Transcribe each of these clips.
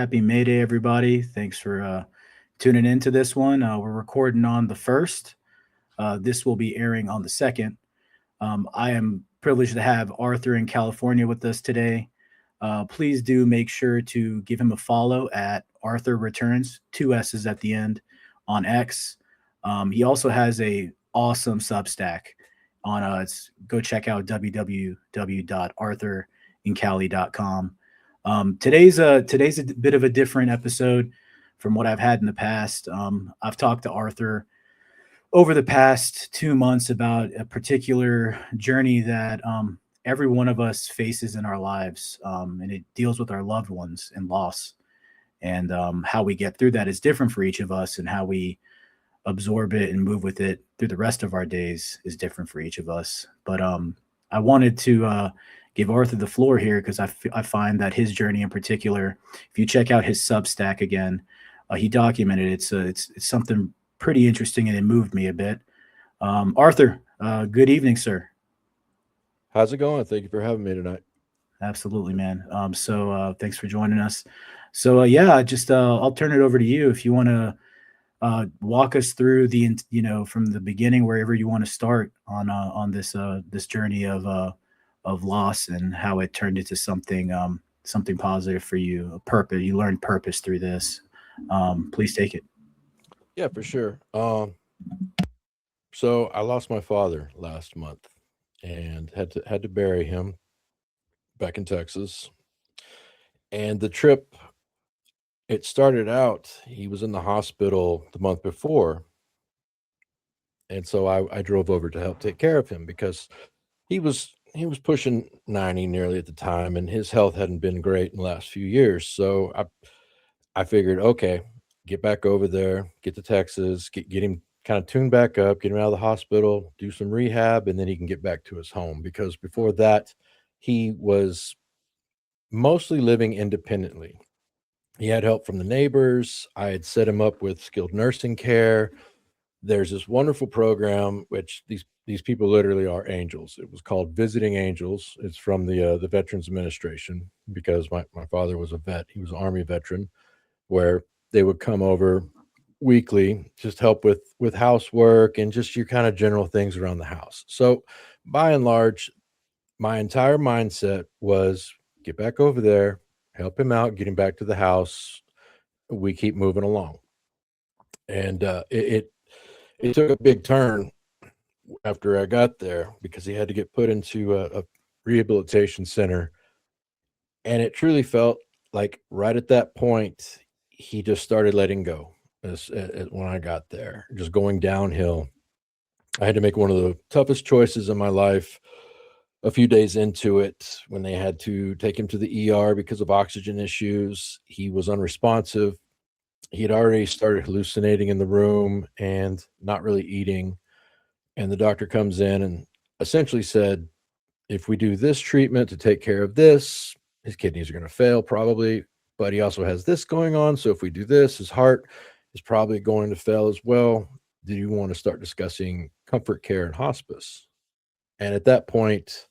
Happy May Day, everybody. Thanks for tuning into this one. We're recording on the 1st. This will be airing on the 2nd. I am privileged to have Arthur in California with us today. Please do make sure to give him a follow at Arthur Returns, two S's at the end, on X. He also has a awesome Substack on go check out www.arthurincali.com. Today's a bit of a different episode from what I've had in the past. I've talked to Arthur over the past 2 months about a particular journey that every one of us faces in our lives, and it deals with our loved ones and loss. And how we get through that is different for each of us, and how we absorb it and move with it through the rest of our days is different for each of us. But I wanted to give Arthur the floor here because I find that his journey in particular, if you check out his Substack again, he documented it. It's something pretty interesting, and it moved me a bit. Arthur, good evening, sir. How's it going? Thank you for having me tonight. Absolutely, man. So thanks for joining us. So yeah, I'll turn it over to you if you want to walk us through from the beginning, wherever you want to start on this journey of loss and how it turned into something positive for you. A purpose. You learned purpose through this. Please take it. Yeah, for sure. So I lost my father last month and had to bury him back in Texas. And the trip, it started out, he was in the hospital the month before. And so I drove over to help take care of him because he was pushing 90 nearly at the time, and his health hadn't been great in the last few years. So I figured, okay, get back over there, get to Texas, get him kind of tuned back up, get him out of the hospital, do some rehab, and then he can get back to his home. Because before that, he was mostly living independently. He had help from the neighbors. I had set him up with skilled nursing care. There's this wonderful program, which these people literally are angels. It was called Visiting Angels. It's from the Veterans Administration, because my father was a vet. He was an Army veteran, where they would come over weekly, just help with housework and just your kind of general things around the house. So by and large, my entire mindset was get back over there, help him out, get him back to the house. We keep moving along. And it took a big turn after I got there, because he had to get put into a rehabilitation center. And it truly felt like right at that point, he just started letting go when I got there, just going downhill. I had to make one of the toughest choices in my life a few days into it, when they had to take him to the ER because of oxygen issues. He was unresponsive. He had already started hallucinating in the room and not really eating. And the doctor comes in and essentially said, if we do this treatment to take care of this, his kidneys are going to fail probably, but he also has this going on. So if we do this, his heart is probably going to fail as well. Do you want to start discussing comfort care and hospice? And at that point,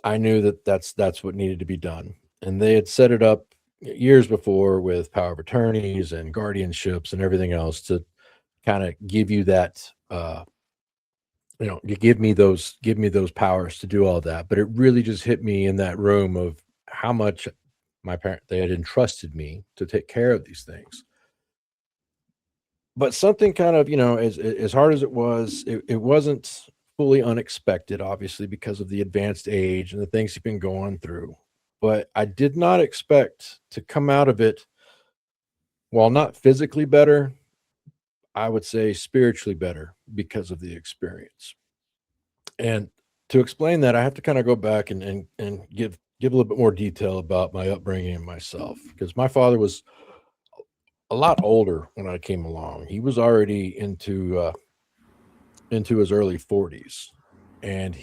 I knew that that's what needed to be done. And they had set it up years before with power of attorneys and guardianships and everything else to kind of give you that, give me those powers to do all that. But it really just hit me in that room of how much they had entrusted me to take care of these things. But something kind of, as hard as it was, it wasn't fully unexpected, obviously, because of the advanced age and the things he's been going through. But I did not expect to come out of it, while not physically better, I would say spiritually better, because of the experience. And to explain that, I have to kind of go back and give a little bit more detail about my upbringing and myself, because my father was a lot older when I came along. He was already into his early 40s, and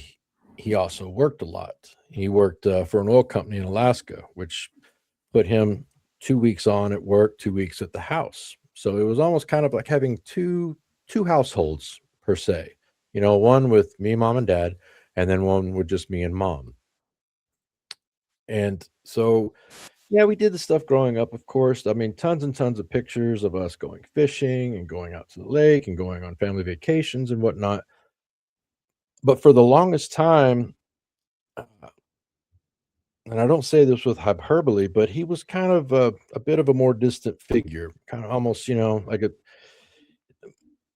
he also worked a lot. He worked for an oil company in Alaska, which put him 2 weeks on at work, 2 weeks at the house. So it was almost kind of like having two households per se. One with me, mom, and dad, and then one with just me and mom. And so Yeah, we did the stuff growing up, of course. I mean, tons and tons of pictures of us going fishing and going out to the lake and going on family vacations and whatnot. But for the longest time, uh, and I don't say this with hyperbole, but he was kind of a bit of a more distant figure, kind of almost, like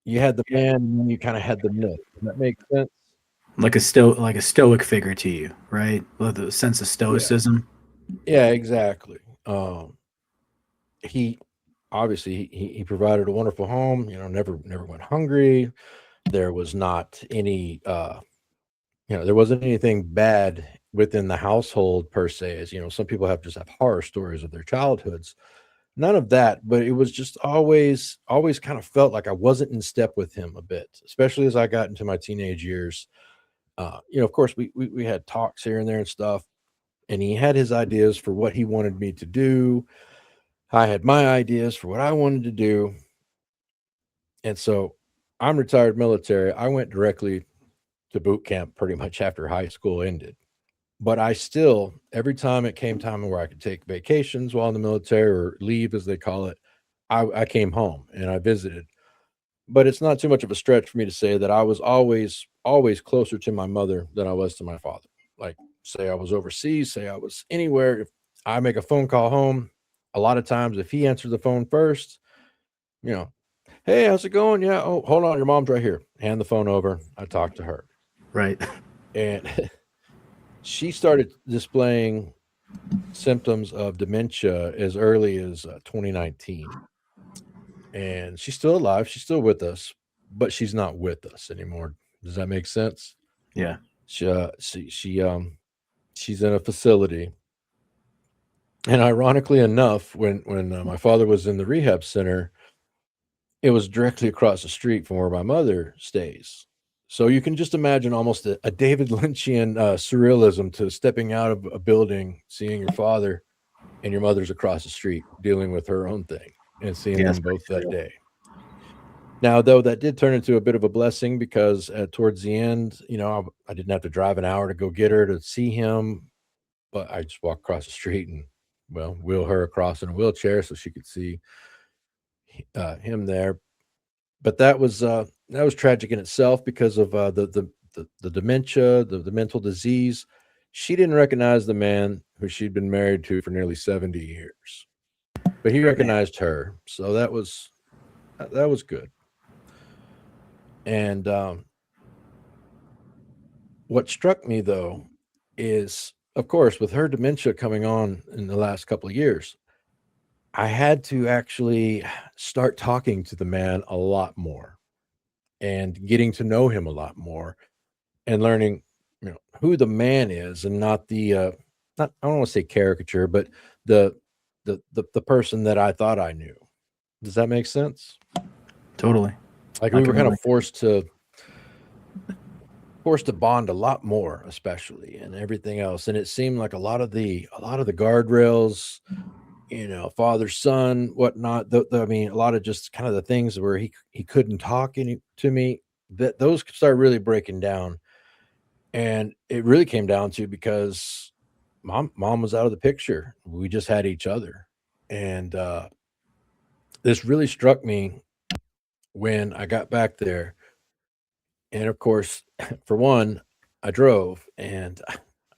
you had the man and then you kind of had the myth. Does that make sense? Like a stoic figure to you, right? With a sense of Yeah. stoicism. Yeah, exactly. He obviously he provided a wonderful home, never went hungry. There was not any there wasn't anything bad within the household per se, as some people have horror stories of their childhoods. None of that, but it was just always kind of felt like I wasn't in step with him a bit, especially as I got into my teenage years. Of course we had talks here and there and stuff, and he had his ideas for what he wanted me to do. I had my ideas for what I wanted to do. And so I'm retired military. I went directly to boot camp pretty much after high school ended. But I still, every time it came time where I could take vacations while in the military or leave, as they call it, I came home and I visited. But it's not too much of a stretch for me to say that I was always closer to my mother than I was to my father. Like, say I was overseas, say I was anywhere. If I make a phone call home, a lot of times if he answered the phone first, you know, hey, how's it going? Yeah. Oh, hold on. Your mom's right here. Hand the phone over. I talked to her. Right. And she started displaying symptoms of dementia as early as 2019. And she's still alive. She's still with us, but she's not with us anymore. Does that make sense? Yeah. She's in a facility. And ironically enough, when my father was in the rehab center, it was directly across the street from where my mother stays. So you can just imagine almost a David Lynchian surrealism to stepping out of a building, seeing your father and your mother's across the street dealing with her own thing and seeing Yeah, that's them pretty both that surreal. day. Now, though, that did turn into a bit of a blessing because towards the end, I didn't have to drive an hour to go get her to see him, but I just walked across the street and, well, wheel her across in a wheelchair so she could see him there. But that was tragic in itself because of the dementia, the mental disease. She didn't recognize the man who she'd been married to for nearly 70 years, but he Man. recognized her, so that was good. And what struck me though is, of course, with her dementia coming on in the last couple of years, I had to actually start talking to the man a lot more and getting to know him a lot more and learning, who the man is and not the not I don't want to say caricature, but the the person that I thought I knew. Does that make sense? Totally. Like I we were can kind of relate. forced to bond a lot more, especially and everything else. And it seemed like a lot of the guardrails, father son, whatnot. I mean, a lot of just kind of the things where he couldn't talk any to me. That those started really breaking down. And it really came down to because mom was out of the picture. We just had each other. And this really struck me when I got back there. And of course, for one, I drove and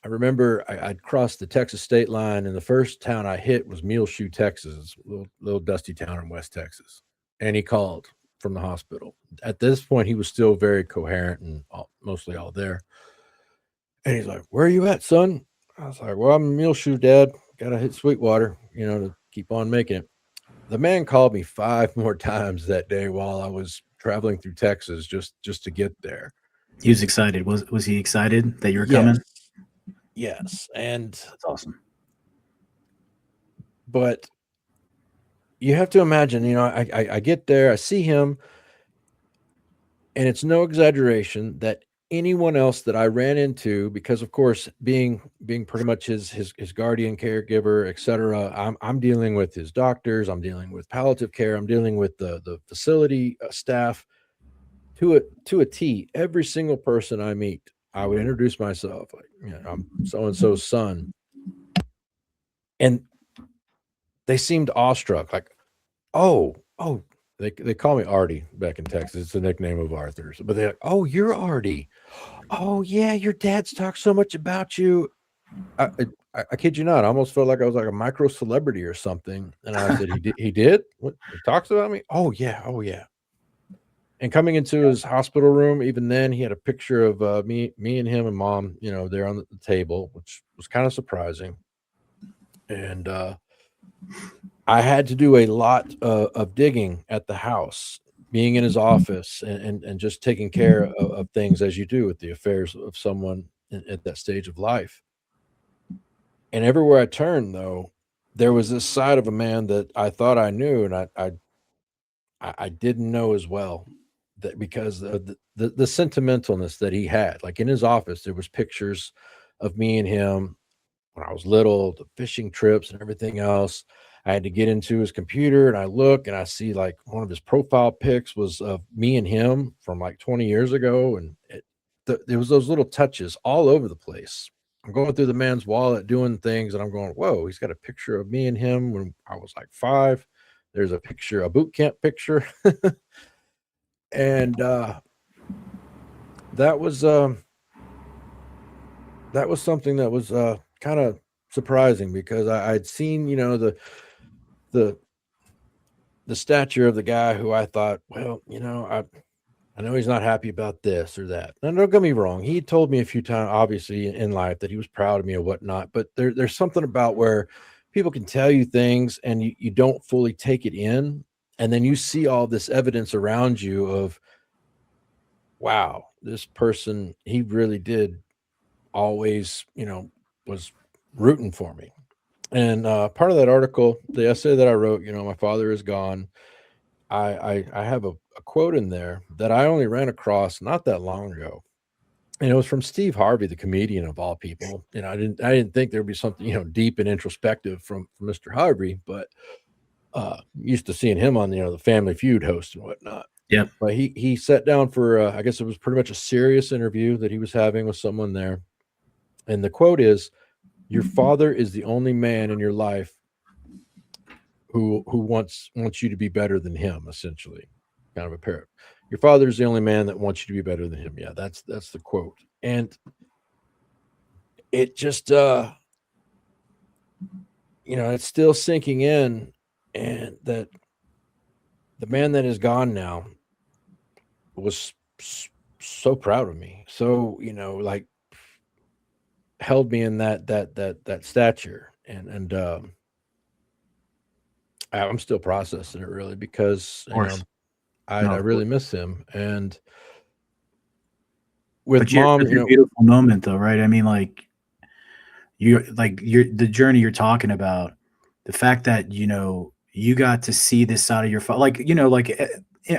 I remember I'd crossed the Texas state line, and the first town I hit was Muleshoe, Texas, little dusty town in West Texas. And he called from the hospital. At this point, he was still very coherent and mostly all there. And he's like, "Where are you at, son?" I was like, "Well, I'm in Muleshoe, Dad. Gotta hit Sweetwater, to keep on making it." The man called me 5 more times that day while I was traveling through Texas just to get there. He was excited. Was he excited that you were Yes, coming? yes, and That's awesome. but you have to imagine, I get there, I see him, and it's no exaggeration that anyone else that I ran into, because of course, being pretty much his guardian, caregiver, etc. I'm dealing with his doctors, I'm dealing with palliative care, I'm dealing with the facility staff to a T. Every single person I meet, I would introduce myself, like, I'm so and so's son, and they seemed awestruck, like, oh, they call me Artie back in Texas. It's the nickname of Arthur's, but they're like, oh, you're Artie. Oh yeah, your dad's talked so much about you. I kid you not. I almost felt like I was like a micro celebrity or something. And I said, he did? What, he talks about me? Oh yeah, oh yeah. And coming into his hospital room, even then, he had a picture of me and him and mom, there on the table, which was kind of surprising. And I had to do a lot of digging at the house, being in his office, and just taking care of things as you do with the affairs of someone at that stage of life. And everywhere I turned, though, there was this side of a man that I thought I knew, and I didn't know as well, that because of the sentimentalness that he had. Like in his office, there was pictures of me and him when I was little, the fishing trips and everything else. I had to get into his computer and I look and I see like one of his profile pics was of me and him from like 20 years ago. And there was those little touches all over the place. I'm going through the man's wallet doing things and I'm going, whoa, he's got a picture of me and him when I was like 5. There's a picture, a boot camp picture. And that was something that was kind of surprising because I'd seen, the the stature of the guy who I thought, well, I know he's not happy about this or that. Now, don't get me wrong. He told me a few times, obviously, in life that he was proud of me or whatnot. But there's something about where people can tell you things and you don't fully take it in. And then you see all this evidence around you of, wow, this person, he really did always, was rooting for me. And part of that article, the essay that I wrote, my father is gone. I have a quote in there that I only ran across not that long ago. And it was from Steve Harvey, the comedian of all people. I didn't think there'd be something, deep and introspective from Mr. Harvey, but used to seeing him on, the Family Feud host and whatnot. Yep. But he sat down for, I guess it was pretty much a serious interview that he was having with someone there. And the quote is, your father is the only man in your life who wants you to be better than him, essentially. Kind of a parrot. Your father is the only man that wants you to be better than him. Yeah, that's the quote. And it just it's still sinking in, and that the man that is gone now was so proud of me. So, like held me in that stature. And I'm still processing it really because Of course. I No, of really course. miss him. And with But you're mom, such a beautiful moment though, right? I mean, like you're the journey you're talking about, the fact that, you got to see this side of your father. Like,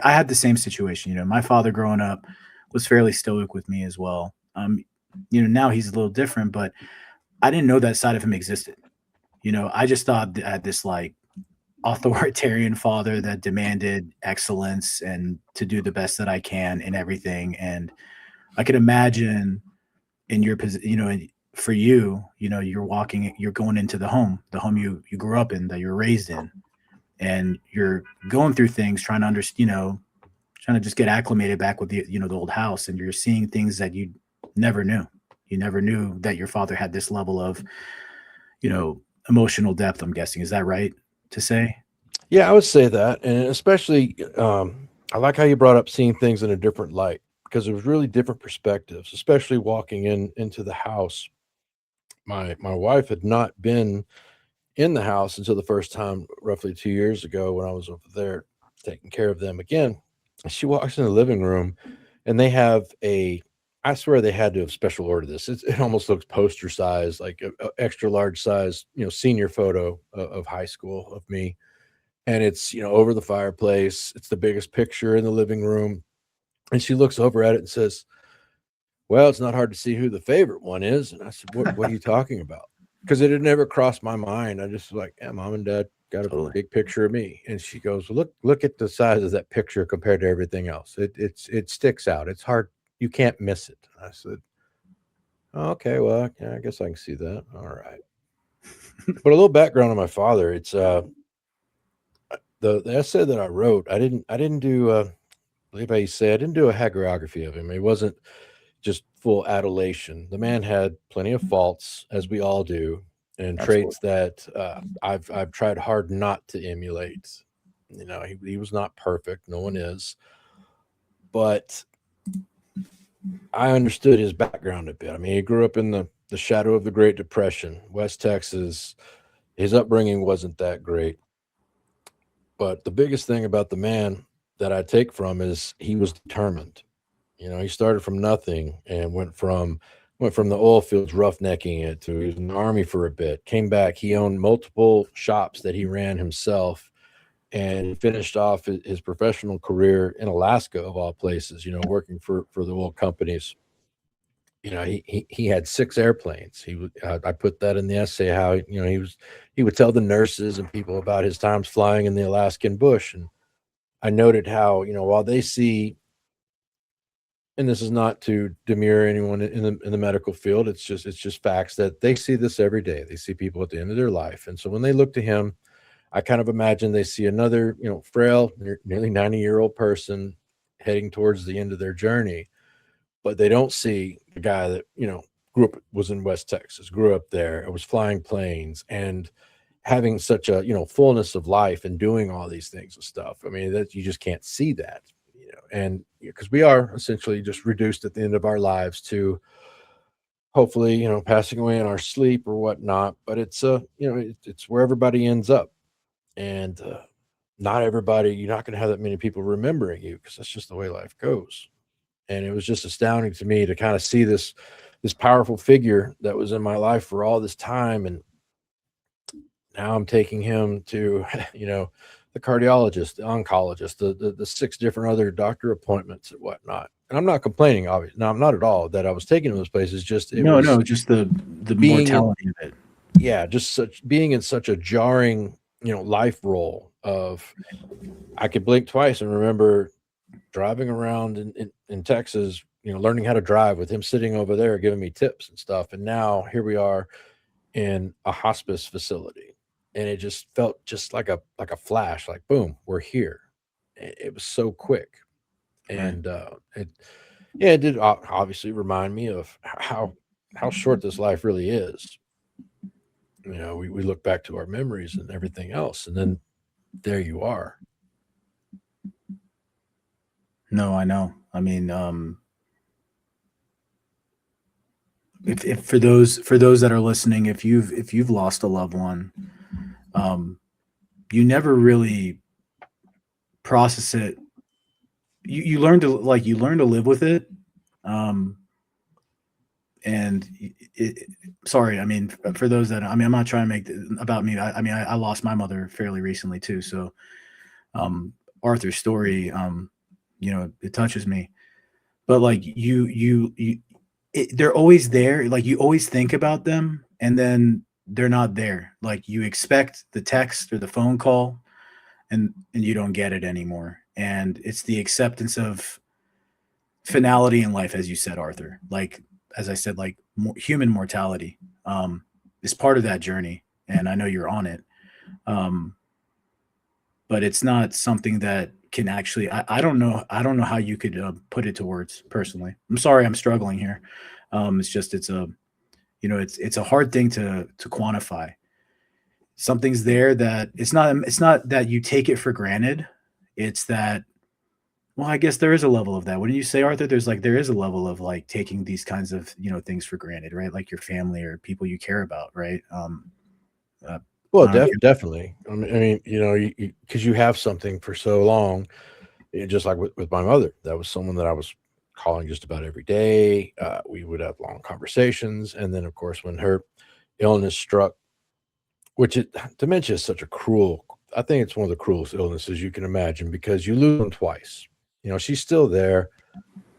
I had the same situation. My father growing up was fairly stoic with me as well. Now he's a little different, but I didn't know that side of him existed. I just thought I had this like authoritarian father that demanded excellence and to do the best that I can in everything. And I could imagine in your position, for you, you're going into the home you grew up in, that you're raised in, and you're going through things, trying to understand, trying to just get acclimated back with the old house, and you're seeing things that you never knew. You never knew that your father had this level of, emotional depth. I'm guessing, is that right to say? yeah, I would say that. And especially, I like how you brought up seeing things in a different light because it was really different perspectives, especially walking into the house. My wife had not been in the house until the first time roughly 2 years ago when I was over there taking care of them again. She walks in the living room and they have I swear they had to have special ordered this. It almost looks poster size, like a extra large size, senior photo of high school of me. And it's, over the fireplace. It's the biggest picture in the living room. And she looks over at it and says, well, it's not hard to see who the favorite one is. And I said, what are you talking about? Because it had never crossed my mind. I just was like, yeah, mom and dad got a Totally. big picture of me. And she goes, well, look at the size of that picture compared to everything else. It sticks out. It's hard. You can't miss it. I said, oh, okay, well, yeah, I guess I can see that. All right. But a little background on my father. It's the essay that I wrote, I didn't do believe how you say I didn't do a hagiography of him. It wasn't just full adulation. The man had plenty of faults, as we all do, and Absolutely. traits that I've tried hard not to emulate. He was not perfect. No one is, but I understood his background a bit. I mean, he grew up in the shadow of the Great Depression, West Texas. His upbringing wasn't that great, but the biggest thing about the man that I take from is he was determined. He started from nothing and went from the oil fields roughnecking it to he was in the army for a bit, came back. He owned multiple shops that he ran himself, and he finished off his professional career in Alaska, of all places, working for the oil companies. He had 6 airplanes. I put that in the essay, how he would tell the nurses and people about his times flying in the Alaskan bush. And I noted how, while they see, and this is not to demur anyone in the medical field, it's just facts that they see this every day. They see people at the end of their life. And so when they look to him, I kind of imagine they see another, frail, nearly 90-year-old person heading towards the end of their journey, but they don't see the guy that, was in West Texas, grew up there, was flying planes and having such a, fullness of life and doing all these things and stuff. I mean, that you just can't see that, and because we are essentially just reduced at the end of our lives to hopefully, passing away in our sleep or whatnot. But it's where everybody ends up. And not everybody, you're not going to have that many people remembering you, because that's just the way life goes. And it was just astounding to me to kind of see this powerful figure that was in my life for all this time, and now I'm taking him to the cardiologist, the oncologist, the 6 different other doctor appointments and whatnot. And I'm not complaining, obviously. No, I'm not at all that I was taking those places. Just it No, was no, just the being in, mortality of it. yeah, just such being in such a jarring, life role of I could blink twice and remember driving around in Texas, learning how to drive with him sitting over there giving me tips and stuff. And now here we are in a hospice facility. And it just felt just like a flash, like boom, we're here. It was so quick. Right. And it did obviously remind me of how short this life really is. We look back to our memories and everything else, and then there you are. No, I know. I mean, if for those that are listening, if you've lost a loved one, um, you never really process it. You learn to live with it. Um, and sorry, I mean, for those that, I mean, I'm not trying to make about me. I mean, I lost my mother fairly recently too. So, um, Arthur's story, it touches me. But like they're always there. Like you always think about them, and then they're not there. Like you expect the text or the phone call, and you don't get it anymore. And it's the acceptance of finality in life, as you said, Arthur. Like as I said, like human mortality is part of that journey, and I know you're on it. Um, but it's not something that can actually. I don't know. I don't know how you could put it to words. Personally, I'm sorry. I'm struggling here. It's just it's a hard thing to quantify. Something's there that it's not that you take it for granted. It's that, well, I guess there is a level of that. What do you say, Arthur? There is a level of like taking these kinds of things for granted, right? Like your family or people you care about, right? Uh, Well, I don't definitely. I mean, because you have something for so long, just like with my mother, that was someone that I was calling just about every day. We would have long conversations, and then, of course, when her illness struck, dementia is such a cruel. I think it's one of the cruelest illnesses you can imagine, because you lose them twice. She's still there,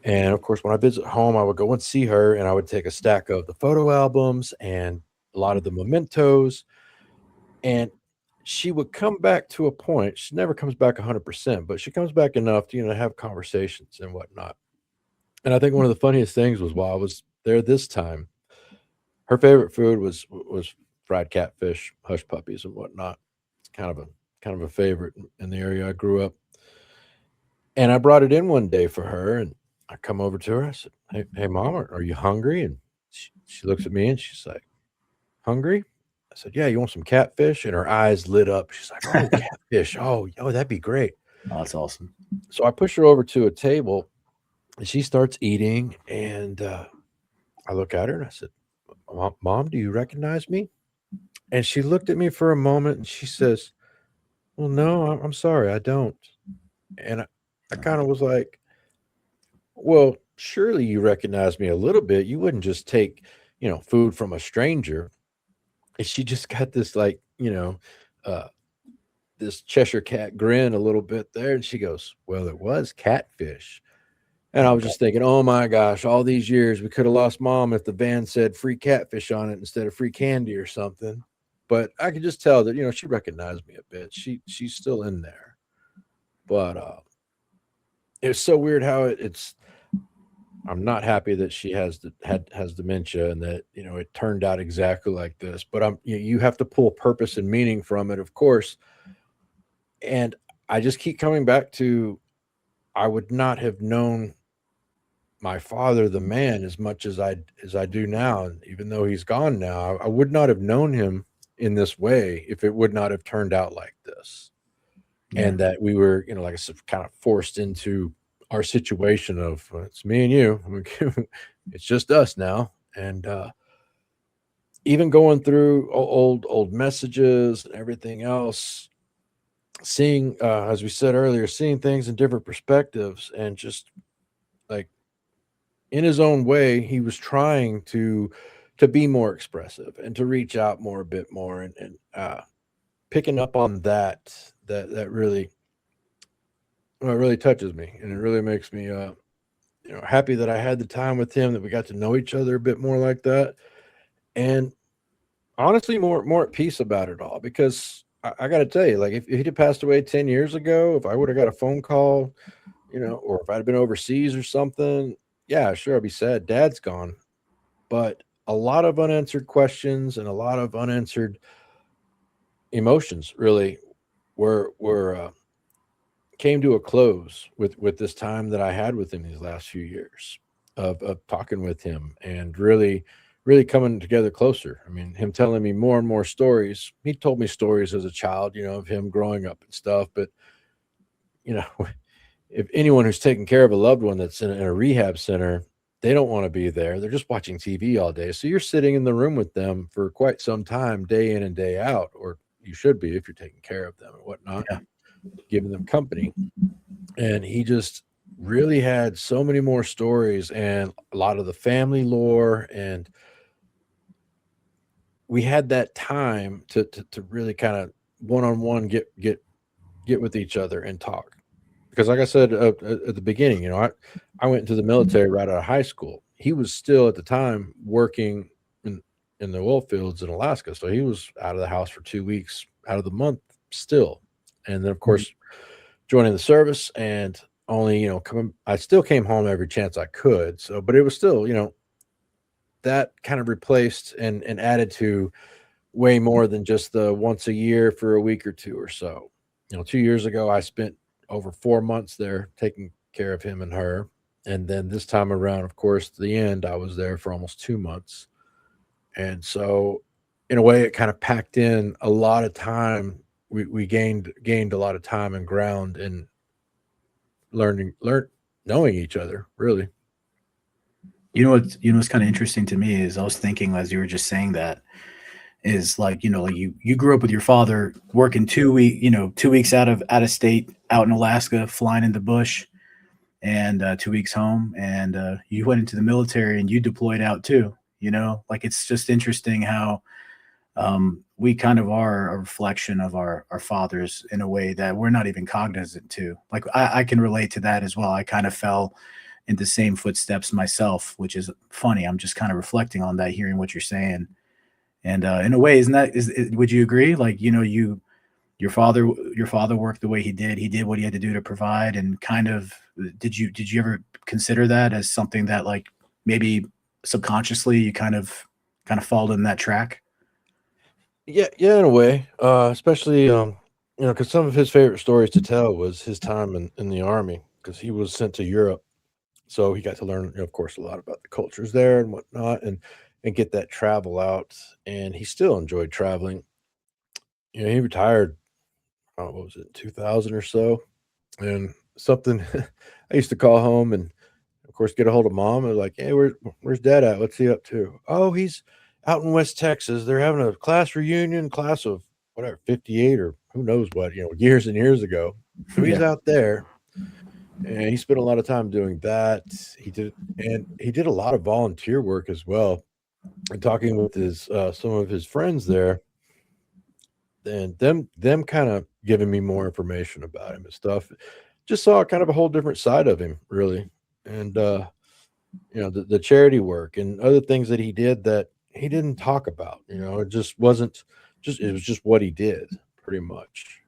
and of course, when I visit home, I would go and see her, and I would take a stack of the photo albums and a lot of the mementos, and she would come back to a point. She never comes back 100%, but she comes back enough to, have conversations and whatnot. And I think one of the funniest things was, while I was there this time, her favorite food was fried catfish, hush puppies, and whatnot. It's kind of a favorite in the area I grew up. And I brought it in one day for her, and I come over to her. I said, "Hey, mom, are you hungry?" And she looks at me and she's like, "Hungry?" I said, "Yeah, you want some catfish?" And her eyes lit up. She's like, "Oh, catfish. Oh, that'd be great." Oh, that's awesome. So I push her over to a table, and she starts eating. And I look at her and I said, "Mom, do you recognize me?" And she looked at me for a moment and she says, "Well, no, I'm sorry, I don't." And I kind of was like, "Well, surely you recognize me a little bit. You wouldn't just take, food from a stranger." And she just got this, like, uh, this Cheshire cat grin a little bit there. And she goes, "Well, it was catfish." And I was Okay. just thinking, oh my gosh, all these years we could have lost mom if the van said free catfish on it instead of free candy or something. But I could just tell that, she recognized me a bit. She's still in there. But it's so weird how it's I'm not happy that she has dementia and that, it turned out exactly like this. But you have to pull purpose and meaning from it, of course. And I just keep coming back to I would not have known my father, the man, as much as I do now. And even though he's gone now, I would not have known him in this way if it would not have turned out like this. Yeah. And that we were, like I said, kind of forced into our situation of it's me and you. I mean, it's just us now. And even going through old messages and everything else, seeing, as we said earlier, seeing things in different perspectives, and just like in his own way, he was trying to be more expressive and to reach out more a bit more, and picking up on that really, well, it really touches me, and it really makes me happy that I had the time with him, that we got to know each other a bit more like that, and honestly more at peace about it all. Because I got to tell you, like, if he'd have passed away 10 years ago, if I would have got a phone call, or if I'd have been overseas or something, yeah, sure, I'd be sad dad's gone. But a lot of unanswered questions and a lot of unanswered emotions really were came to a close with this time that I had with him these last few years of talking with him, and really coming together closer. I mean, him telling me more and more stories. He told me stories as a child, of him growing up and stuff. But you know, if anyone who's taking care of a loved one that's in a rehab center, they don't want to be there. They're just watching TV all day. So you're sitting in the room with them for quite some time, day in and day out, or you should be if you're taking care of them and whatnot, Yeah. giving them company. And he just really had so many more stories and a lot of the family lore. And we had that time to really kind of one on one get with each other and talk. Because like I said at the beginning, I went into the military right out of high school. He was still at the time working in the oil fields in Alaska, so he was out of the house for 2 weeks out of the month still. And then of Mhm. course joining the service, and only coming. I still came home every chance I could. So, but it was still that kind of replaced and added to way more than just the once a year for a week or two or so. 2 years ago, I spent over 4 months there taking care of him and her. And then this time around, of course, the end, I was there for almost 2 months. And so, in a way, it kind of packed in a lot of time. We gained a lot of time and ground in knowing each other, really. You know what's kind of interesting to me is I was thinking as you were just saying that is like like you grew up with your father working 2 week 2 weeks out of state out in Alaska, flying in the bush, and 2 weeks home, and you went into the military and you deployed out too. Like it's just interesting how we kind of are a reflection of our fathers in a way that we're not even cognizant to. Like I can relate to that as well. I kind of fell in the same footsteps myself, which is funny. I'm just kind of reflecting on that, hearing what you're saying. And in a way, isn't that would you agree? Like your father worked the way he did. He did what he had to do to provide, and kind of did you ever consider that as something that like maybe subconsciously you kind of followed in that track? Yeah, yeah, in a way, especially. because some of his favorite stories to tell was his time in the army, because he was sent to Europe. So he got to learn, of course, a lot about the cultures there and whatnot, and get that travel out. And he still enjoyed traveling. He retired, what was it, 2000 or so, and something. I used to call home and, of course, get a hold of mom and like, hey, where's dad at? What's he up to? Oh, he's out in West Texas. They're having a class reunion, class of whatever, 58 or who knows what, years and years ago. So he's Yeah. out there, and he spent a lot of time doing that. And he did a lot of volunteer work as well, and talking with his some of his friends there, and them kind of giving me more information about him and stuff. Just saw kind of a whole different side of him, really. And the charity work and other things that he did that he didn't talk about. It just wasn't just it was just what he did, pretty much.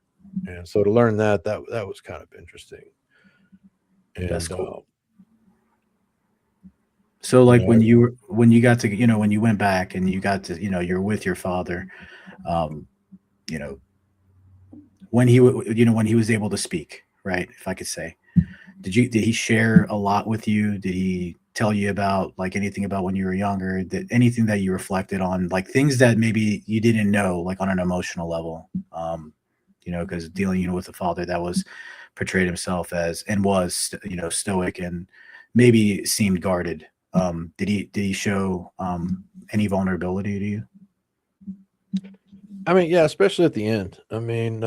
And so to learn that was kind of interesting. That's And cool. So you like know, when you got to, when you went back and you got to, you're with your father, um, you know, when he was able to speak, right? If I could say, did he share a lot with you? Did he tell you about like anything about when you were younger? That anything that you reflected on, like things that maybe you didn't know, like on an emotional level? Because dealing, with a father that was portrayed himself as and was, stoic and maybe seemed guarded. Did he show any vulnerability to you? I mean, yeah, especially at the end. I mean,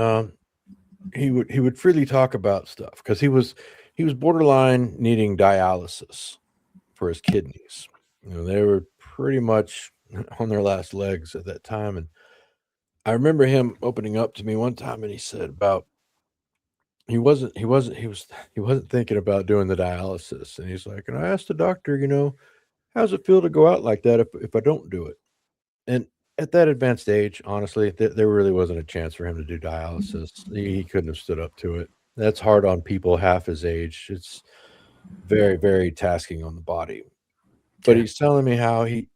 he would freely talk about stuff because he was borderline needing dialysis for his kidneys. They were pretty much on their last legs at that time. And I remember him opening up to me one time, and he said about he wasn't thinking about doing the dialysis. And he's like, and I asked the doctor, how's it feel to go out like that if I don't do it? And at that advanced age, honestly, there really wasn't a chance for him to do dialysis. He couldn't have stood up to it. That's hard on people half his age. It's very, very tasking on the body. But Okay. he's telling me how he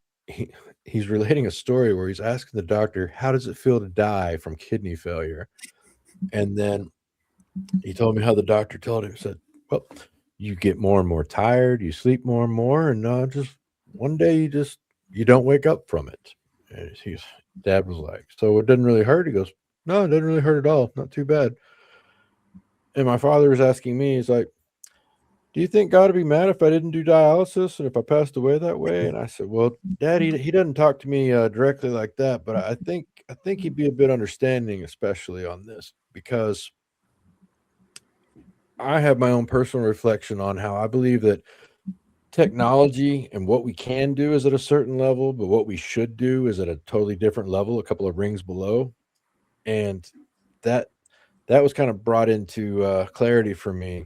he's relating a story where he's asking the doctor, "How does it feel to die from kidney failure?" And then he told me how the doctor told him, said, "Well, you get more and more tired, you sleep more and more, and just one day you don't wake up from it." And dad was like, "So it didn't really hurt?" He goes, "No, it didn't really hurt at all. Not too bad." And my father was asking me, he's like, "Do you think God would be mad if I didn't do dialysis and if I passed away that way?" And I said, "Well, Dad, he doesn't talk to me directly like that, but I think he'd be a bit understanding, especially on this, because I have my own personal reflection on how I believe that technology and what we can do is at a certain level, but what we should do is at a totally different level, a couple of rings below." And that that was kind of brought into clarity for me.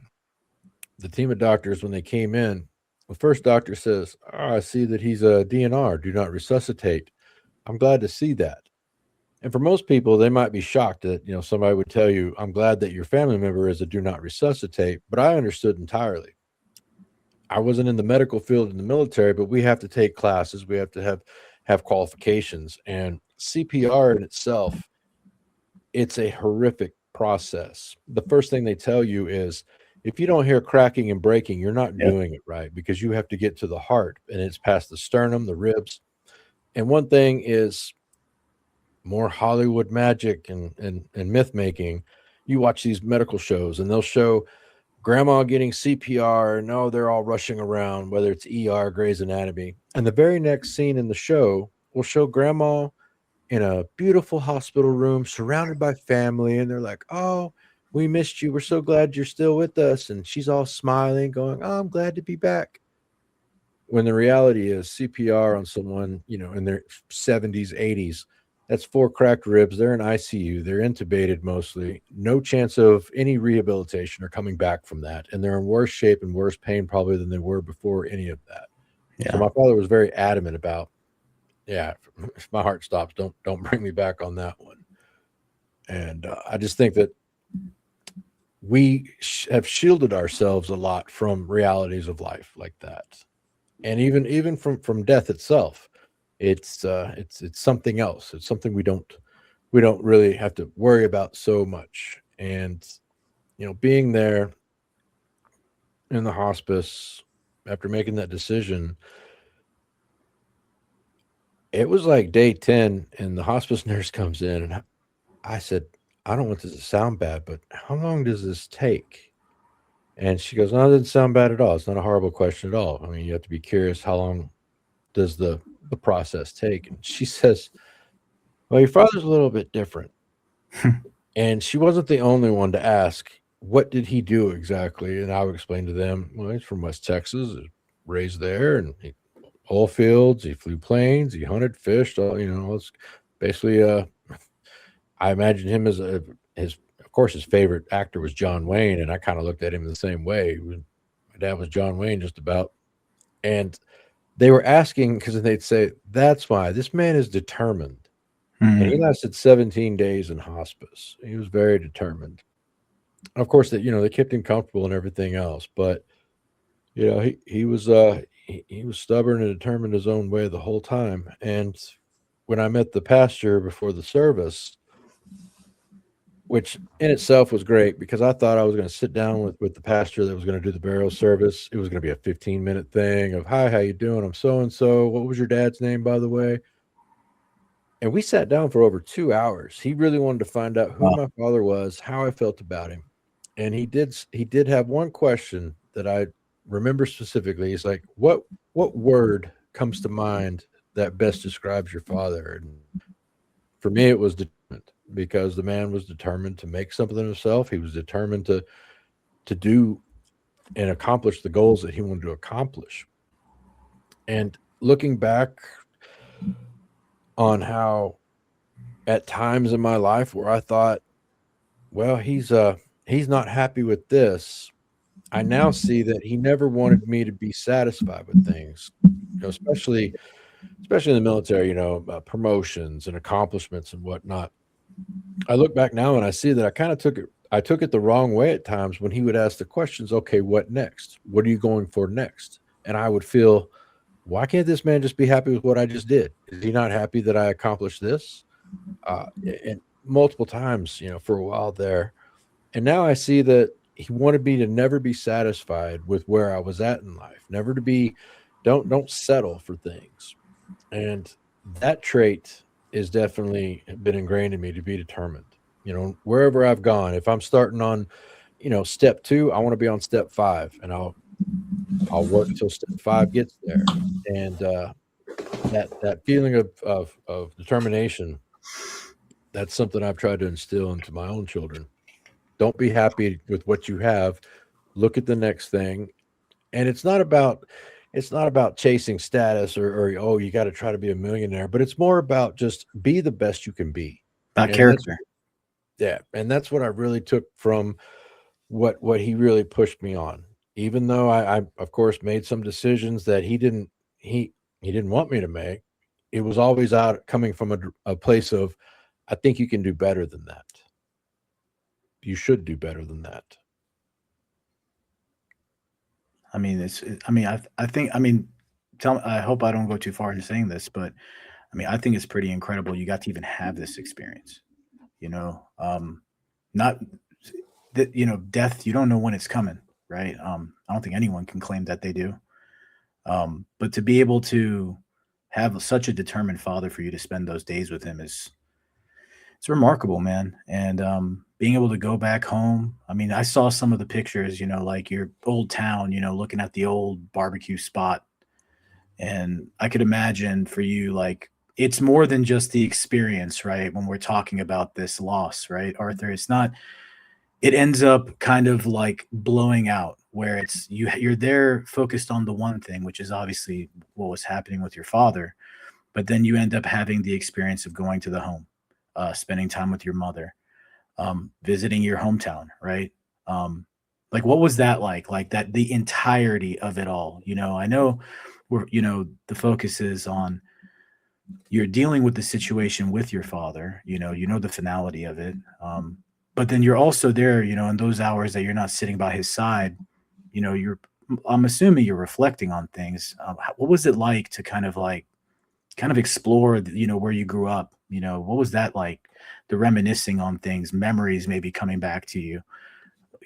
The team of doctors, when they came in, the first doctor says, I see that he's a DNR, do not resuscitate. I'm glad to see that. And for most people, they might be shocked that, somebody would tell you, I'm glad that your family member is a do not resuscitate, but I understood entirely. I wasn't in the medical field in the military, but we have to take classes. We have to have qualifications. And CPR in itself, it's a horrific process. The first thing they tell you is if you don't hear cracking and breaking, you're not Yep. doing it right, because you have to get to the heart, and it's past the sternum, the ribs. And one thing is more Hollywood magic and myth making. You watch these medical shows and they'll show grandma getting CPR, and no, they're all rushing around, whether it's ER, Grey's Anatomy. And the very next scene in the show will show grandma in a beautiful hospital room surrounded by family, and they're like, "Oh, we missed you, we're so glad you're still with us." And she's all smiling, going, "Oh, I'm glad to be back." When the reality is CPR on someone, in their 70s, 80s, that's four cracked ribs, they're in ICU, they're intubated, mostly no chance of any rehabilitation or coming back from that, and they're in worse shape and worse pain probably than they were before any of that. So Yeah. my father was very adamant about, yeah, if my heart stops, don't bring me back on that one. And I just think that we have shielded ourselves a lot from realities of life like that, and even from death itself. It's something else. It's something we don't we don't really have to worry about so much. And, being there in the hospice after making that decision, it was like day 10, and the hospice nurse comes in, and I said, I don't want this to sound bad, but how long does this take? And she goes, no, it doesn't sound bad at all. It's not a horrible question at all. I mean, you have to be curious, how long does the process take? And she says, well, your father's a little bit different. And she wasn't the only one to ask, what did he do exactly? And I would explain to them, well, he's from West Texas, raised there, and he oil fields, he flew planes, he hunted, fished, all, it's basically I imagine him as of course his favorite actor was John Wayne, and I kind of looked at him the same way. My dad was John Wayne just about. And they were asking, because they'd say, that's why this man is determined. And he lasted 17 days in hospice. He was very determined. Of course, that they kept him comfortable and everything else, but he was he was stubborn and determined his own way the whole time. And when I met the pastor before the service, which in itself was great, because I thought I was going to sit down with the pastor that was going to do the burial service. It was going to be a 15-minute thing of, hi, how you doing? I'm so and so. What was your dad's name, by the way? And we sat down for over 2 hours. He really wanted to find out who my father was, how I felt about him. And he did have one question that I remember specifically. He's like, what word comes to mind that best describes your father? And for me, it was determined, because the man was determined to make something of himself. He was determined to do and accomplish the goals that he wanted to accomplish. And looking back on how at times in my life where I thought, well, he's not happy with this, I now see that he never wanted me to be satisfied with things, especially in the military, promotions and accomplishments and whatnot. I look back now and I see that I took it the wrong way at times when he would ask the questions, okay, what next? What are you going for next? And I would feel, why can't this man just be happy with what I just did? Is he not happy that I accomplished this? And multiple times, for a while there. And now I see that he wanted me to never be satisfied with where I was at in life, never to be, don't settle for things. And that trait is definitely been ingrained in me, to be determined. Wherever I've gone, if I'm starting on, step 2, I want to be on step 5, and I'll work until step 5 gets there. And that feeling of determination, that's something I've tried to instill into my own children. Don't be happy with what you have. Look at the next thing. And it's not about chasing status or oh, you got to try to be a millionaire, but it's more about just be the best you can be. About And character. and that's what I really took from what he really pushed me on. Even though I of course made some decisions that he didn't want me to make, it was always out coming from a place of, I think you can do better than that. You should do better than that. I mean, I hope I don't go too far in saying this, but I mean, I think it's pretty incredible you got to even have this experience. You know, not that, death, you don't know when it's coming, right? I don't think anyone can claim that they do. But to be able to have such a determined father for you to spend those days with him it's remarkable, man. And being able to go back home. I mean, I saw some of the pictures, like your old town, looking at the old barbecue spot. And I could imagine for you, like, it's more than just the experience, right? When we're talking about this loss, right, Arthur? It's not, it ends up kind of like blowing out where you're there focused on the one thing, which is obviously what was happening with your father. But then you end up having the experience of going to the home, spending time with your mother, visiting your hometown, right? Like, what was that like? Like that, the entirety of it all. I know the focus is on you're dealing with the situation with your father. The finality of it. But then you're also there, in those hours that you're not sitting by his side. You're I'm assuming you're reflecting on things. What was it like to kind of like kind of explore, where you grew up. What was that like? The reminiscing on things, memories maybe coming back to you.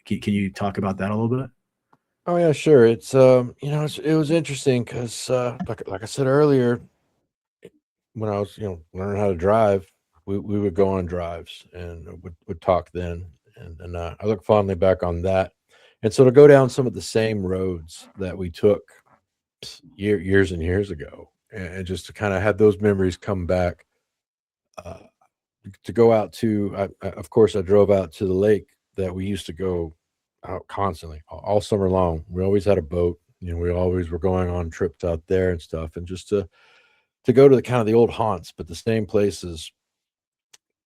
Can you talk about that a little bit? Oh yeah, sure. It's it was interesting because like I said earlier, when I was learning how to drive, we would go on drives and would talk then, and I look fondly back on that. And so to go down some of the same roads that we took years and years ago, and just to kind of have those memories come back. Uh, to go out to, of course, I drove out to the lake that we used to go out constantly all summer long. We always had a boat. We always were going on trips out there and stuff, and just to go to the kind of the old haunts, but the same places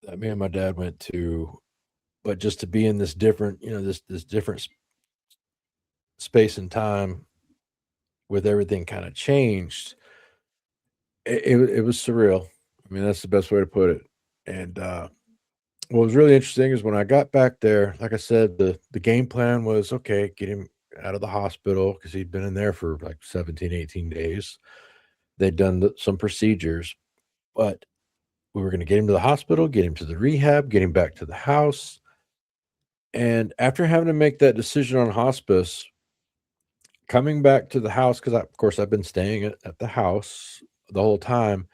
that me and my dad went to, but just to be in this different, this different space and time with everything kind of changed. It was surreal. I mean, that's the best way to put it. And what was really interesting is when I got back there, like I said, the game plan was okay, get him out of the hospital because he'd been in there for like 17, 18 days. They'd done some procedures, but we were going to get him to the hospital, get him to the rehab, get him back to the house. And after having to make that decision on hospice, coming back to the house, because of course I've been staying at the house the whole time,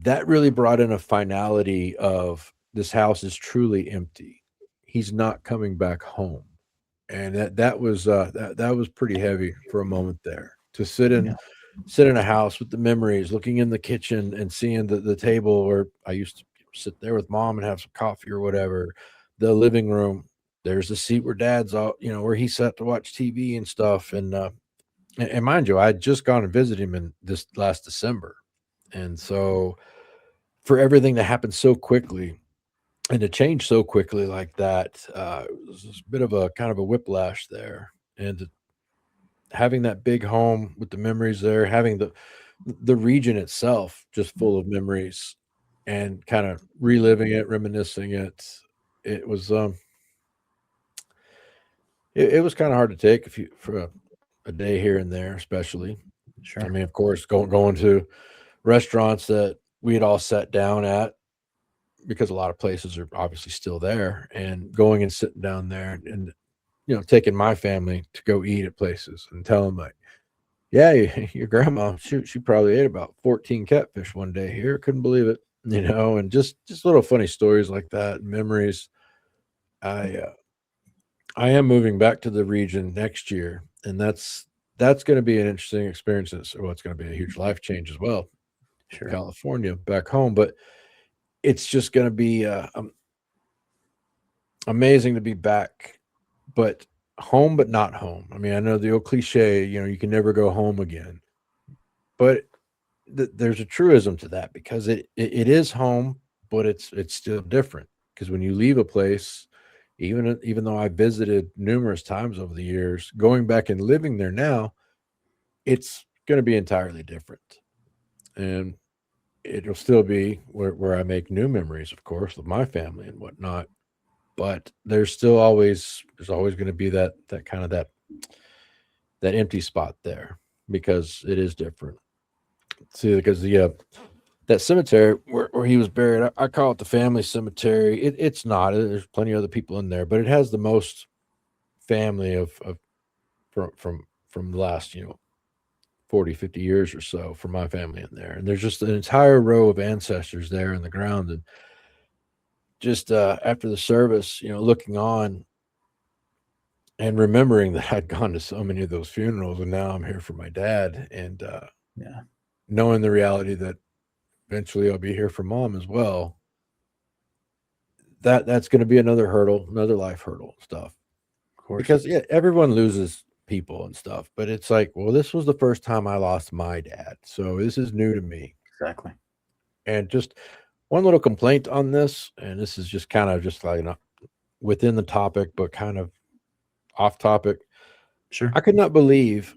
that really brought in a finality of this house is truly empty. He's not coming back home. And that was pretty heavy for a moment there to Yeah, sit in a house with the memories, looking in the kitchen and seeing the table where I used to sit there with mom and have some coffee or whatever. The living room, there's the seat where dad's all, where he sat to watch TV and stuff. And mind you, I had just gone and visited him in this last December. And so for everything to happen so quickly and to change so quickly like that, it was a bit of a kind of a whiplash there. And having that big home with the memories there, having the region itself just full of memories and kind of reliving it, reminiscing it, it was it was kind of hard to take if you for a day here and there, especially. I sure. mean, of course, going to restaurants that we had all sat down at because a lot of places are obviously still there, and going and sitting down there and taking my family to go eat at places and tell them like, yeah, your grandma, she probably ate about 14 catfish one day here. Couldn't believe it, and just little funny stories like that, memories. I I am moving back to the region next year, and that's going to be an interesting experience. Well, it's going to be a huge life change as well from Sure. California back home, but it's just going to be amazing to be back, but home, but not home. I mean, I know the old cliche, you can never go home again, but there's a truism to that because it is home, but it's still different because when you leave a place, even though I visited numerous times over the years, going back and living there now, it's going to be entirely different, and it'll still be where I make new memories, of course, with my family and whatnot. But there's always going to be that kind of that empty spot there because it is different. See, because that cemetery where he was buried, I call it the family cemetery. It's not. There's plenty of other people in there, but it has the most family of from the last 40, 50 years or so for my family in there. And there's just an entire row of ancestors there in the ground. And just after the service, looking on and remembering that I'd gone to so many of those funerals, and now I'm here for my dad, and Yeah, knowing the reality that eventually I'll be here for mom as well. That's going to be another hurdle, another life hurdle stuff. of course. Because yeah, everyone loses people and stuff, but it's like, well, this was the first time I lost my dad, so this is new to me. Exactly. And just one little complaint on this, and this is just kind of just like within the topic, but kind of off topic. Sure. I could not believe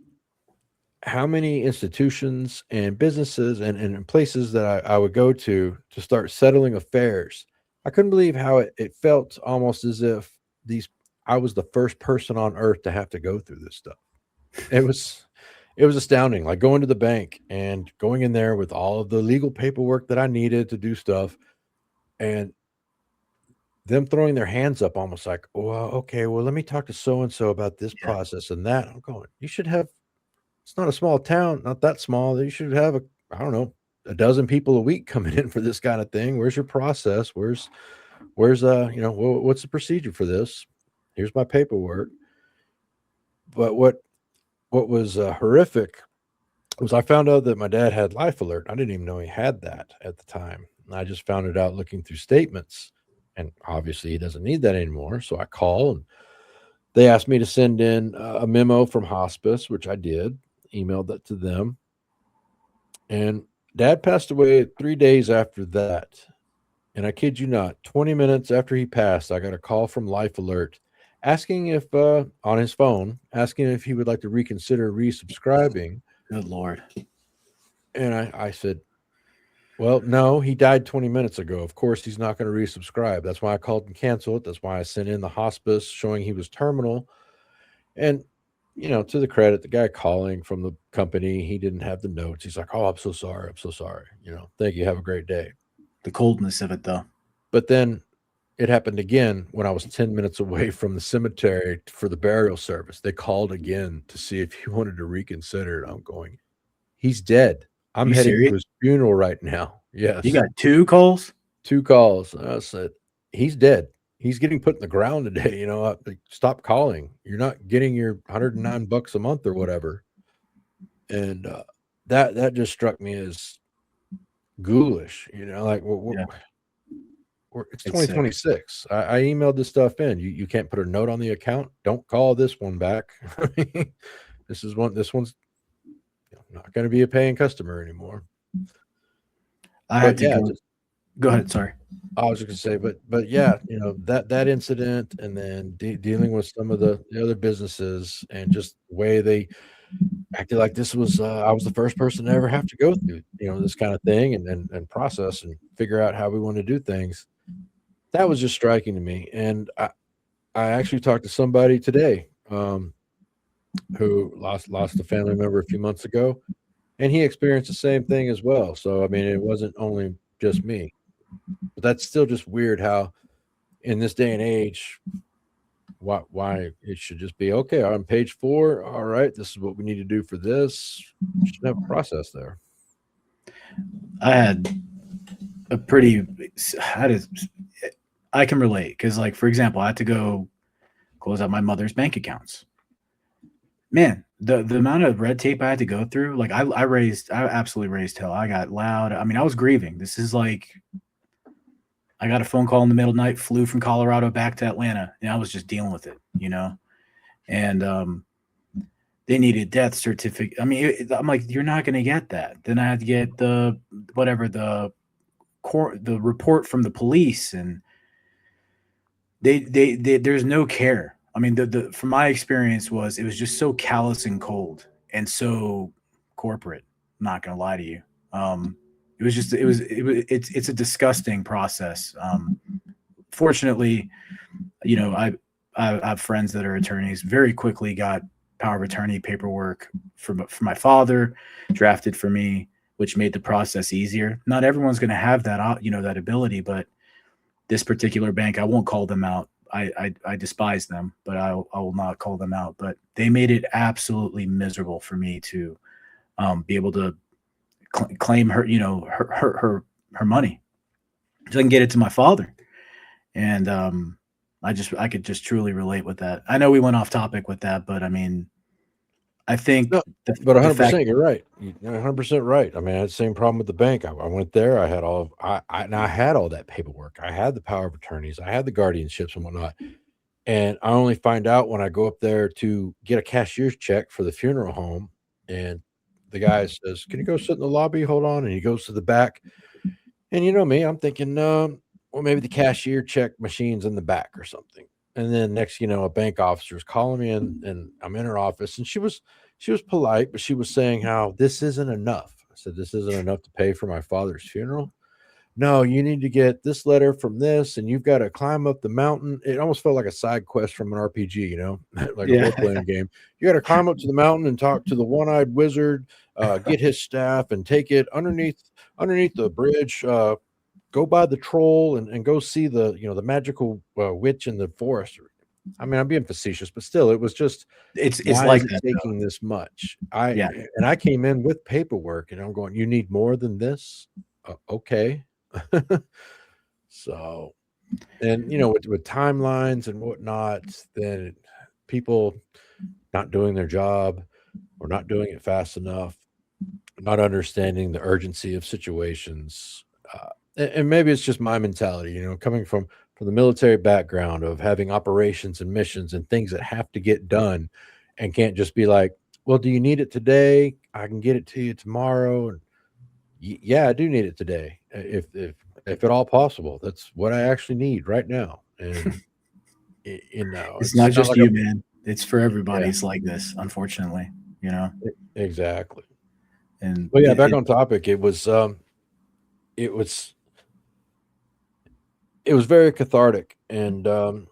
how many institutions and businesses and places that I would go to start settling affairs. I couldn't believe how it felt almost as if these I was the first person on earth to have to go through this stuff. It was It was astounding, like going to the bank and going in there with all of the legal paperwork that I needed to do stuff, and them throwing their hands up almost like, "Well, okay, well, let me talk to so and so about this Yeah. process and that." I'm going, "You should have, it's not a small town, not that small. You should have a, I don't know, a dozen people a week coming in for this kind of thing. Where's your process? What's the procedure for this? Here's my paperwork." But what was horrific was I found out that my dad had Life Alert. I didn't even know he had that at the time. And I just found it out looking through statements. And obviously, he doesn't need that anymore. So I call and they asked me to send in a memo from hospice, which I did, emailed that to them. And dad passed away 3 days after that. And I kid you not, 20 minutes after he passed, I got a call from Life Alert asking if, on his phone, asking if he would like to reconsider resubscribing. Good Lord. And I said, well, no, he died 20 minutes ago. Of course, he's not going to resubscribe. That's why I called and canceled it. That's why I sent in the hospice showing he was terminal. And, to the credit, the guy calling from the company, he didn't have the notes. He's like, "Oh, I'm so sorry. I'm so sorry. Thank you. Have a great day." The coldness of it, though. But then it happened again when I was 10 minutes away from the cemetery for the burial service. They called again to see if he wanted to reconsider. I'm going, he's dead. I'm You heading serious? to his funeral right now. You Yes. got 2 calls? 2 calls. I said, he's dead. He's getting put in the ground today. Like, stop calling. You're not getting your $109 a month or whatever. And that just struck me as ghoulish. Like Yeah. it's It's sick. 2026. I emailed this stuff in. You can't put a note on the account. Don't call this one back. This one's not going to be a paying customer anymore. I had But to yeah, go ahead, sorry. I was just gonna say, but yeah, that incident, and then dealing with some of the other businesses, and just the way they acted like this was I was the first person to ever have to go through this kind of thing, and process and figure out how we want to do things. That was just striking to me, and I actually talked to somebody today who lost a family member a few months ago, and he experienced the same thing as well. So I mean, it wasn't only just me, but that's still just weird how in this day and age, why it should just be okay on page 4. All right, this is what we need to do for this. You should have a process there. I had a pretty I can relate because, like, for example, I had to go close out my mother's bank accounts. Man, the amount of red tape I had to go through, like, I absolutely raised hell. I got loud. I mean, I was grieving. This is like I got a phone call in the middle of the night, flew from Colorado back to Atlanta, and I was just dealing with it. And they needed death certificate. I mean, I'm like, you're not going to get that. Then I had to get the the report from the police, and they there's no care. I mean, the from my experience it was just so callous and cold and so corporate. I'm not gonna lie to you. It was just it's a disgusting process. Fortunately, I have friends that are attorneys. Very quickly got power of attorney paperwork for my father drafted for me, which made the process easier. Not everyone's going to have that ability, but this particular bank, I won't call them out. I despise them, but I will not call them out. But they made it absolutely miserable for me to be able to claim her money, so I can get it to my father. And I could just truly relate with that. I know we went off topic with that, but I mean, I think No, but the fact, 100%, you're right. You're 100% right. I mean, I had the same problem with the bank. I went there. I had I had all that paperwork. I had the power of attorneys. I had the guardianships and whatnot. And I only find out when I go up there to get a cashier's check for the funeral home, and the guy says, "Can you go sit in the lobby? Hold on." And he goes to the back. And you know me, I'm thinking, well, maybe the cashier check machine's in the back or something. And then next, a bank officer is calling me in, and I'm in her office, and she was polite, but she was saying how this isn't enough. I said, "This isn't enough to pay for my father's funeral." no, you need to get this letter from this, and you've got to climb up the mountain. It almost felt like a side quest from an RPG, like a Yeah. role playing game. You got to climb up to the mountain and talk to the one eyed wizard, get his staff, and take it underneath the bridge. Go by the troll and go see the magical witch in the forest. I mean, I'm being facetious, but still, it was just, It's why like is it that though. taking this much? Yeah. I came in with paperwork, and I'm going, you need more than this? Okay. So, and with timelines and whatnot, then people not doing their job or not doing it fast enough, not understanding the urgency of situations. And maybe it's just my mentality, coming from the military background of having operations and missions and things that have to get done, and can't just be like, well, do you need it today? I can get it to you tomorrow. And yeah, I do need it today, if at all possible. That's what I actually need right now. And It's it's not not just like you, I'm, man. It's for everybody. yeah, It's like this, unfortunately, you know. exactly. And But yeah, back on topic, it was it was very cathartic, and well,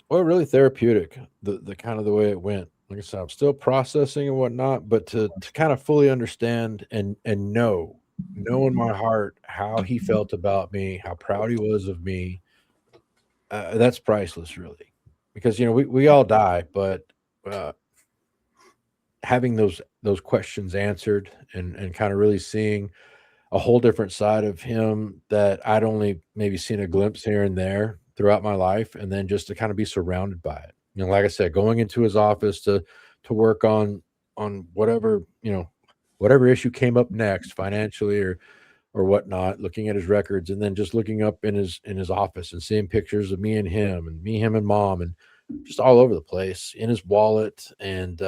really therapeutic, the kind of the way it went. Like I said, I'm still processing and whatnot, but to kind of fully understand and know in my heart how he felt about me, how proud he was of me, that's priceless, really. Because we all die, but uh, having those questions answered, and kind of really seeing a whole different side of him that I'd only maybe seen a glimpse here and there throughout my life, and then just to kind of be surrounded by it. Like I said, going into his office to work on whatever issue came up next, financially or whatnot, looking at his records, and then just looking up in his office and seeing pictures of me and him, and me, him, and mom, and just all over the place in his wallet, and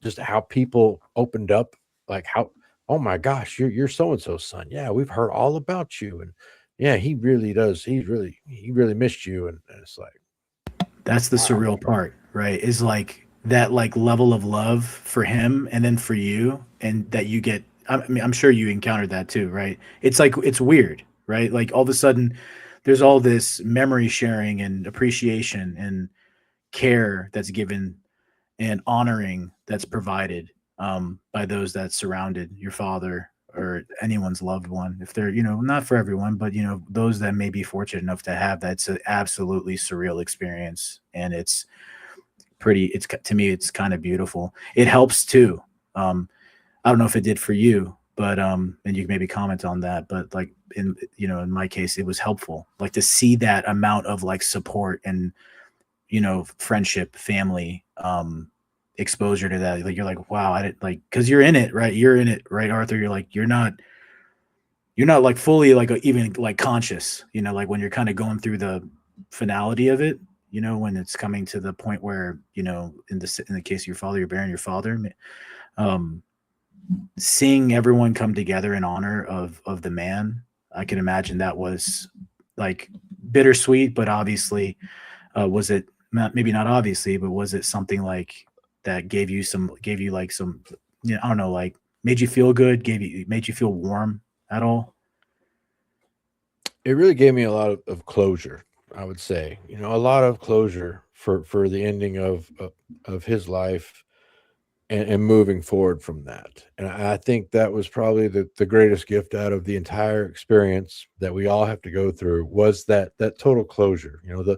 just how people opened up, like, how, oh my gosh, you're so and so's son. Yeah, we've heard all about you, and yeah, he really does. He really missed you, and it's like, that's the wow. surreal part, right? Is like that like level of love for him and then for you, and that you get. I mean, I'm sure you encountered that too, right? It's like it's weird, right? Like all of a sudden, there's all this memory sharing and appreciation and care that's given and honoring that's provided by those that surrounded your father or anyone's loved one. If they're, not for everyone, but those that may be fortunate enough to have that's an absolutely surreal experience, and it's pretty. It's to me, it's kind of beautiful. It helps too. I don't know if it did for you, but and you can maybe comment on that. But like in my case, it was helpful, like to see that amount of like support and friendship, family, exposure to that. Like you're like, wow, I didn't like because you're in it, right? You're in it, right, Arthur? You're not like fully like even like conscious, like when you're kind of going through the finality of it, when it's coming to the point where, in the case of your father, you're burying your father. Um, Seeing everyone come together in honor of the man, I can imagine that was like bittersweet, but obviously was it not, maybe not obviously, but was it something like that gave you like some, I don't know, like made you feel good, made you feel warm at all? It really gave me a lot of closure, I would say. A lot of closure for the ending of his life, and moving forward from that. And I think that was probably the greatest gift out of the entire experience that we all have to go through, was that total closure. The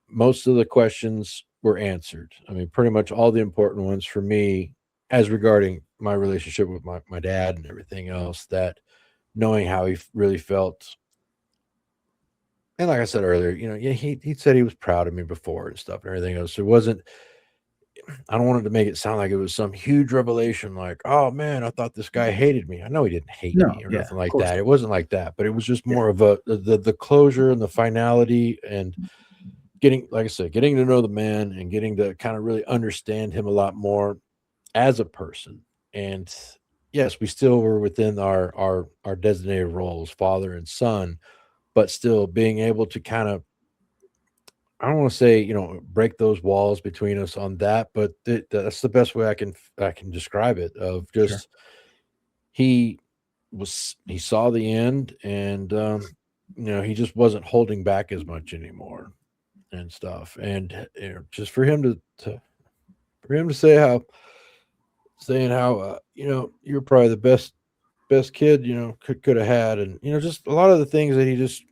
most of the questions were answered. I mean, pretty much all the important ones for me, as regarding my relationship with my dad and everything else, that knowing how he really felt. And like I said earlier, yeah, he said he was proud of me before and stuff and everything else. It wasn't, I don't want it to make it sound like it was some huge revelation, like, oh man, I thought this guy hated me. I know he didn't hate No, me or yeah, nothing of like course. that. It wasn't like that, but it was just Yeah. more of the closure and the finality, and getting, like I said, getting to know the man, and getting to kind of really understand him a lot more as a person. And yes, we still were within our designated roles, father and son, but still being able to kind of, I don't want to say, break those walls between us on that, but that's the best way I can describe it. Of Sure. just, he he saw the end, and he just wasn't holding back as much anymore and stuff. And just for him to saying how you're probably the best kid could have had, and just a lot of the things that he just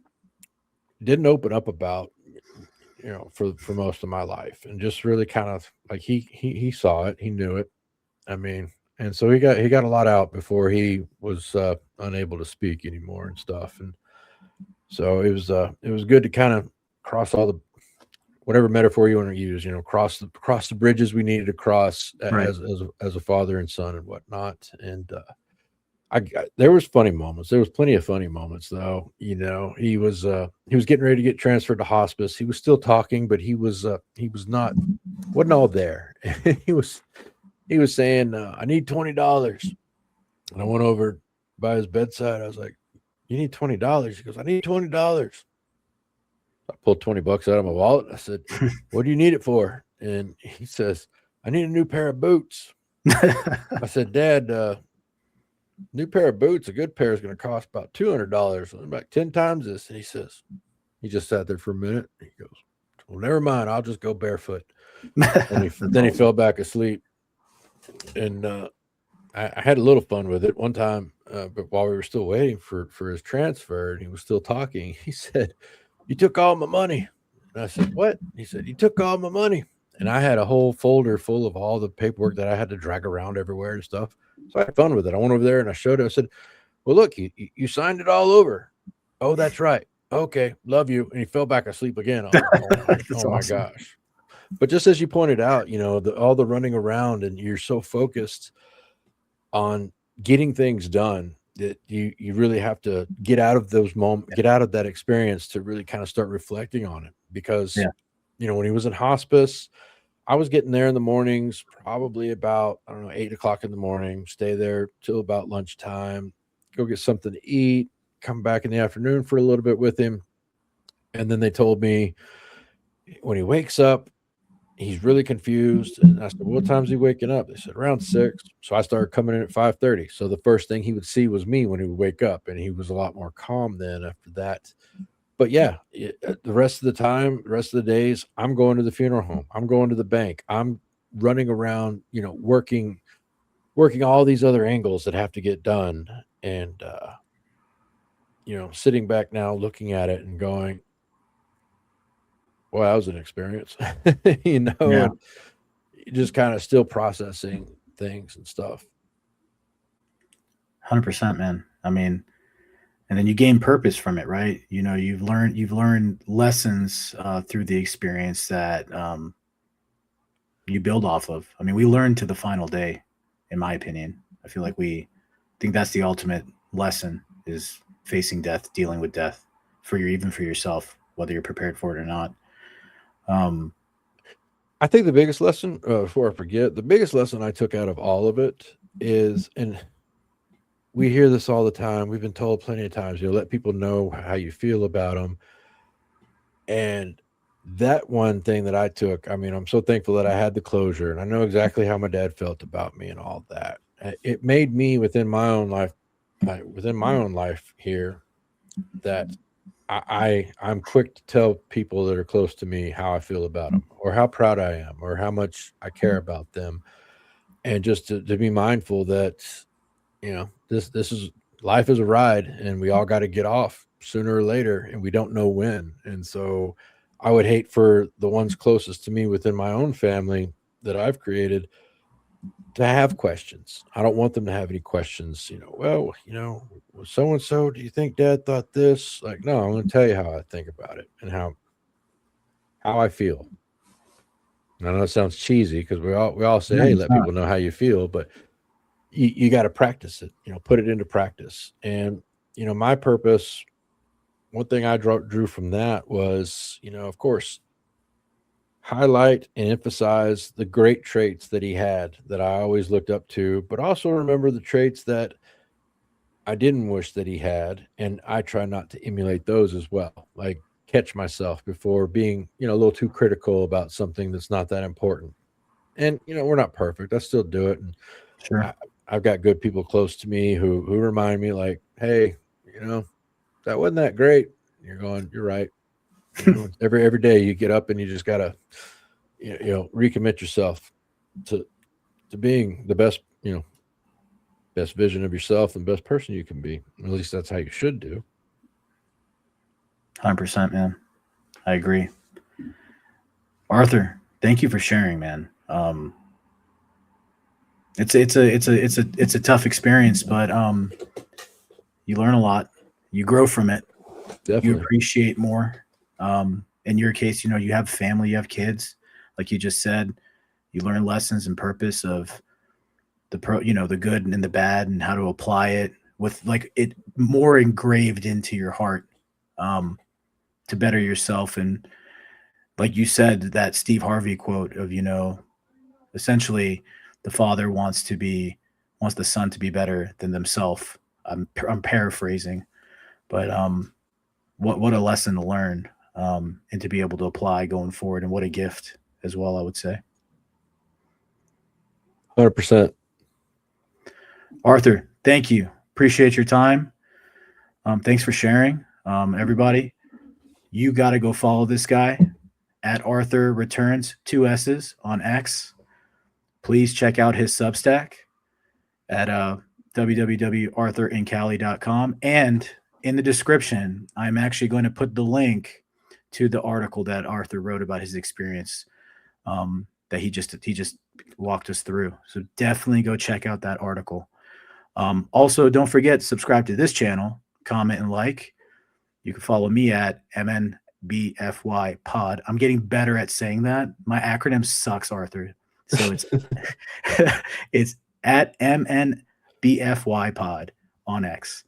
didn't open up about for most of my life, and just really kind of like he saw it, he knew it. I mean, and so he got a lot out before he was unable to speak anymore and stuff. And so it was good to kind of cross all the whatever metaphor you want to use, cross the bridges we needed to cross Right. as a father and son and whatnot. And there was funny moments. There was plenty of funny moments, though. He was getting ready to get transferred to hospice. He was still talking, but he was not wasn't all there. he was he was saying, "I need $20," and I went over by his bedside. I was like, "You need $20?" He goes, "I need $20." I pulled $20 out of my wallet. I said, "What do you need it for?" And he says, "I need a new pair of boots." I said, "Dad, new pair of boots, a good pair is going to cost about $200, about 10 times this." And he just sat there for a minute. He goes, "Well, never mind. I'll just go barefoot." And then he fell back asleep. And I had a little fun with it one time, but while we were still waiting for his transfer, and he was still talking, he said, "You took all my money." And I said, "What?" He said, "You took all my money." And I had a whole folder full of all the paperwork that I had to drag around everywhere and stuff. So I had fun with it. I went over there and I showed him. I said, "Well, look, you signed it all over." "Oh, that's right. Okay, love you." And he fell back asleep again. I was like, That's oh my awesome. gosh. But just as you pointed out, all the running around, and you're so focused on getting things done that you really have to get out of those moments, get out of that experience to really kind of start reflecting on it. Because Yeah. when he was in hospice, I was getting there in the mornings, probably about, I don't know, 8 o'clock in the morning, stay there till about lunchtime, go get something to eat, come back in the afternoon for a little bit with him. And then they told me when he wakes up, he's really confused. And I said, "What time's he waking up?" They said around 6. So I started coming in at 5:30. So the first thing he would see was me when he would wake up. And he was a lot more calm then after that. But yeah, the rest of the time, the rest of the days, I'm going to the funeral home. I'm going to the bank. I'm running around, working all these other angles that have to get done. And, sitting back now, looking at it and going, "Well, that was an experience," Yeah. and just kind of still processing things and stuff. 100%, man. I mean, and then you gain purpose from it, right? You've learned lessons through the experience that you build off of. I mean, we learn to the final day, in my opinion. I feel like we think that's the ultimate lesson is facing death, dealing with death even for yourself, whether you're prepared for it or not. Um, I think the biggest lesson, before I forget, the biggest lesson I took out of all of it is, and we hear this all the time. We've been told plenty of times, let people know how you feel about them. And that one thing that I took, I mean, I'm so thankful that I had the closure, and I know exactly how my dad felt about me and all that. It made me within my own life here, that I'm quick to tell people that are close to me how I feel about them, or how proud I am, or how much I care about them. And just to be mindful that, this is life is a ride, and we all got to get off sooner or later, and we don't know when. And so I would hate for the ones closest to me within my own family that I've created to have questions. I don't want them to have any questions, "Well, so and so, do you think Dad thought this?" Like, no, I'm going to tell you how I think about it, and how I feel. And I know it sounds cheesy, because we all say, no, "Hey, it's let not. people know how you feel," but you got to practice it, put it into practice. And my purpose, one thing I drew from that was, of course, highlight and emphasize the great traits that he had that I always looked up to, but also remember the traits that I didn't wish that he had, and I try not to emulate those as well. Like, catch myself before being, a little too critical about something that's not that important. And we're not perfect. I still do it, and Sure. I've got good people close to me who remind me like, hey, that wasn't that great. You're going, you're right. Every day you get up and you just gotta recommit yourself to being the best, best vision of yourself and best person you can be. At least that's how you should do. 100%, man. I agree. Arthur, thank you for sharing, man. It's a tough experience, but you learn a lot. You grow from it. Definitely. You appreciate more. In your case, you have family, you have kids, like you just said. You learn lessons and purpose of the the good and the bad, and how to apply it with like it more engraved into your heart, to better yourself. And like you said, that Steve Harvey quote of essentially the father wants the son to be better than themselves. I'm paraphrasing, but what a lesson to learn, and to be able to apply going forward, and what a gift as well, I would say. 100%. Arthur, thank you. Appreciate your time. Thanks for sharing. Everybody, you got to go follow this guy at Arthur Returns, 2 S's on X. Please check out his Substack at www.ArthurinCali.com. And in the description, I'm actually going to put the link to the article that Arthur wrote about his experience, that he just walked us through. So definitely go check out that article. Also, don't forget to subscribe to this channel, comment, and like. You can follow me at MNBFY Pod. I'm getting better at saying that. My acronym sucks, Arthur. So it's it's at MNBFY Pod on X.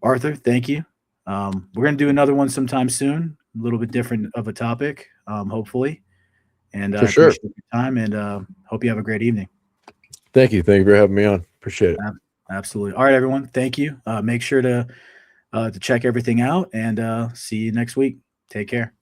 Arthur, thank you. We're gonna do another one sometime soon. A little bit different of a topic, hopefully. And I sure. appreciate your time, and hope you have a great evening. Thank you. Thank you for having me on. Appreciate it. Absolutely. All right, everyone. Thank you. Make sure to check everything out, and see you next week. Take care.